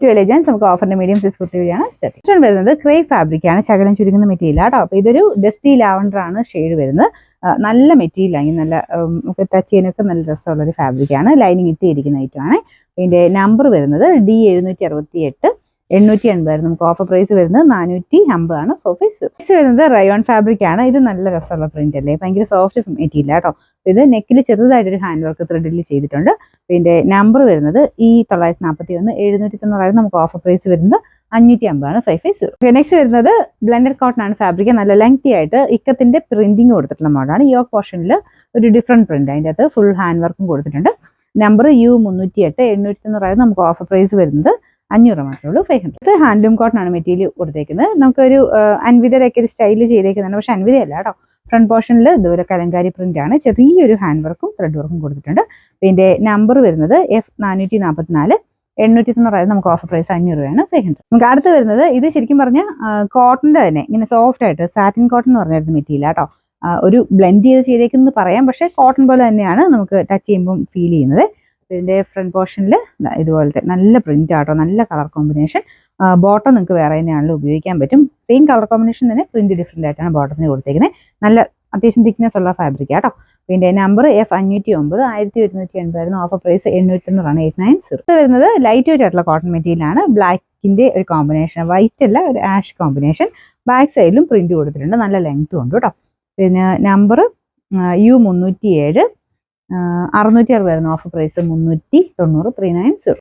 12 നമുക്ക് ഓഫറിന്റെ medium size kurti വഴിയാണ് starting വരുന്നത്. ക്രേപ്പ് ഫാബ്രിക് ആണ്, ശകലം ചുരുങ്ങുന്ന മെറ്റീരിയൽ ആട്ടോ. അപ്പോൾ ഇതൊരു ഡസ്റ്റി ലാവണ്ടർ ആണ് ഷെയ്ഡ് വരുന്നത്. നല്ല മെറ്റീരിയൽ ആണ്, നല്ല നമുക്ക് ടച്ച് ചെയ്യാനൊക്കെ നല്ല രസമുള്ള ഒരു ഫാബ്രിക് ആണ്. ലൈനിങ് ഇട്ടിരിക്കുന്ന ഐറ്റം ആണ്. ഇതിന്റെ നമ്പർ വരുന്നത് D768 880 നമുക്ക് ഓഫർ പ്രൈസ് വരുന്നത് 450 ആണ്. നെക്സ്റ്റ് വരുന്നത് റയോൺ ഫാബ്രിക് ആണ്. ഇത് നല്ല രസമുള്ള പ്രിന്റ് അല്ലേ, ഭയങ്കര സോഫ്റ്റ് മെറ്റീരിയൽ ആട്ടോ. ഇത് നെക്കിൽ ചെറുതായിട്ടൊരു ഹാൻഡ് വർക്ക് ത്രെഡിൽ ചെയ്തിട്ടുണ്ട്. ഇതിന്റെ നമ്പർ വരുന്നത് E941 790 നമുക്ക് ഓഫർ പ്രൈസ് വരുന്നത് 550 ആണ്. 550. നെക്സ്റ്റ് വരുന്നത് ബ്ലെൻഡഡ് കോട്ടൺ ആണ് ഫാബ്രിക്. നല്ല ലെങ്തി ആയിട്ട് ഇക്കത്തിന്റെ പ്രിന്റിങ് കൊടുത്തിട്ടുള്ള മോഡലാണ്. യോക്ക് പോർഷനിൽ ഒരു ഡിഫറെന്റ് പ്രിന്റ്, അതിൻ്റെ അകത്ത് ഫുൾ ഹാൻഡ് വർക്കും കൊടുത്തിട്ടുണ്ട്. നമ്പർ U308 890 നമുക്ക് ഓഫർ പ്രൈസ് വരുന്നത് 500 മാത്രമേ ഉള്ളൂ. 500. ഹാൻഡ്ലൂം കോട്ടൺ ആണ് മെറ്റീരിയൽ കൊടുത്തേക്കുന്നത്. നമുക്കൊരു അൻവിതരൊക്കെ ഒരു സ്റ്റൈൽ ചെയ്തേക്കുന്നുണ്ട്, പക്ഷെ അൻവിതയല്ല കേട്ടോ. ഫ്രണ്ട് പോർഷനിൽ ഇതുപോലെ കലങ്കാരി പ്രിന്റ് ആണ്, ചെറിയൊരു ഹാൻഡ് വർക്കും ത്രെഡ് വർക്കും കൊടുത്തിട്ടുണ്ട്. ഇതിന്റെ നമ്പർ വരുന്നത് F444 890 നമുക്ക് ഓഫർ പ്രൈസ് 500 രൂപയാണ്. 500. നമുക്ക് അടുത്ത് വരുന്നത് ഇത് ശരിക്കും പറഞ്ഞാൽ കോട്ടന്റെ തന്നെ ഇങ്ങനെ സോഫ്റ്റ് ആയിട്ട് സാറ്റിൻ കോട്ടൺ എന്ന് പറഞ്ഞിരുന്ന മെറ്റീരിയൽ കേട്ടോ. ഒരു ബ്ലെൻഡ് ചെയ്തേക്കുന്നത് പറയാം, പക്ഷെ കോട്ടൺ പോലെ തന്നെയാണ് നമുക്ക് ടച്ച് ചെയ്യുമ്പം ഫീൽ ചെയ്യുന്നത്. ഇതിന്റെ ഫ്രണ്ട് പോർഷനിൽ ഇതുപോലത്തെ നല്ല പ്രിന്റ് ആട്ടോ, നല്ല കളർ കോമ്പിനേഷൻ. ബോട്ടം നിങ്ങൾക്ക് വേറെ തന്നെയാണല്ലോ ഉപയോഗിക്കാൻ പറ്റും. സെയിം കളർ കോമ്പിനേഷൻ തന്നെ പ്രിന്റ് ഡിഫറെന്റ് ആയിട്ടാണ് ബോട്ടത്തിന് കൊടുത്തേക്കുന്നത്. നല്ല അത്യാവശ്യം തിക്നെസ് ഉള്ള ഫാബ്രിക് ആട്ടോ. ഇതിന്റെ നമ്പർ F509 1180 ഓഫർ പ്രൈസ് 890 890. വരുന്നത് ലൈറ്റ് വെയിറ്റ് ആയിട്ടുള്ള കോട്ടൺ മെറ്റീരിയൽ ആണ്. ബ്ലാക്കിന്റെ ഒരു കോമ്പിനേഷൻ, വൈറ്റ് അല്ല ഒരു ആഷ് കോമ്പിനേഷൻ. ബാക്ക് സൈഡിലും പ്രിന്റ് കൊടുത്തിട്ടുണ്ട്, നല്ല ലെങ്ത്തും ഉണ്ട് കേട്ടോ. പിന്നെ നമ്പർ U307 660 ഓഫർ പ്രൈസ് 390 390.